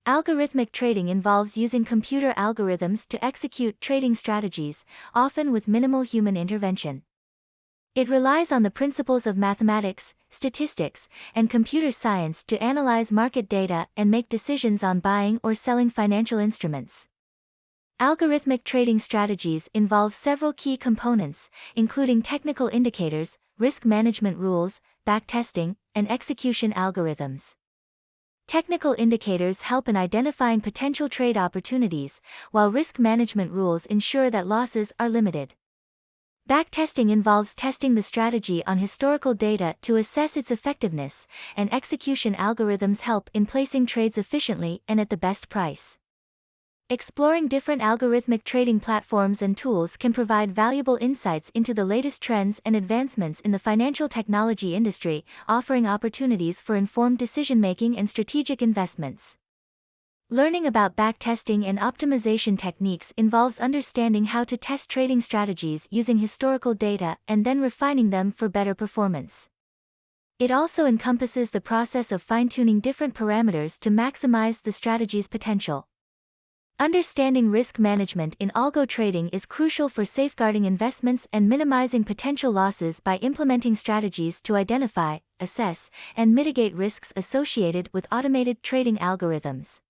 Algorithmic trading involves using computer algorithms to execute trading strategies, often with minimal human intervention. It relies on the principles of mathematics, statistics, and computer science to analyze market data and make decisions on buying or selling financial instruments. Algorithmic trading strategies involve several key components, including technical indicators, risk management rules, backtesting, and execution algorithms. Technical indicators help in identifying potential trade opportunities, while risk management rules ensure that losses are limited. Backtesting involves testing the strategy on historical data to assess its effectiveness, and execution algorithms help in placing trades efficiently and at the best price. Exploring different algorithmic trading platforms and tools can provide valuable insights into the latest trends and advancements in the financial technology industry, offering opportunities for informed decision-making and strategic investments. Learning about backtesting and optimization techniques involves understanding how to test trading strategies using historical data and then refining them for better performance. It also encompasses the process of fine-tuning different parameters to maximize the strategy's potential. Understanding risk management in algo trading is crucial for safeguarding investments and minimizing potential losses by implementing strategies to identify, assess, and mitigate risks associated with automated trading algorithms.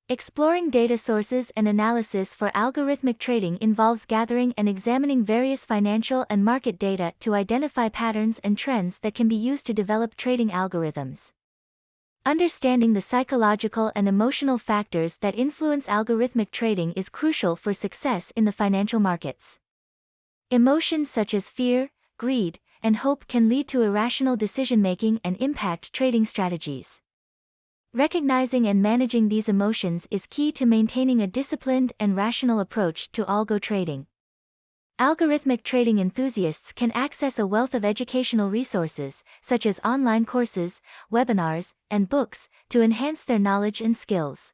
Exploring data sources and analysis for algorithmic trading involves gathering and examining various financial and market data to identify patterns and trends that can be used to develop trading algorithms. Understanding the psychological and emotional factors that influence algorithmic trading is crucial for success in the financial markets. Emotions such as fear, greed, and hope can lead to irrational decision-making and impact trading strategies. Recognizing and managing these emotions is key to maintaining a disciplined and rational approach to algo trading. Algorithmic trading enthusiasts can access a wealth of educational resources, such as online courses, webinars, and books, to enhance their knowledge and skills.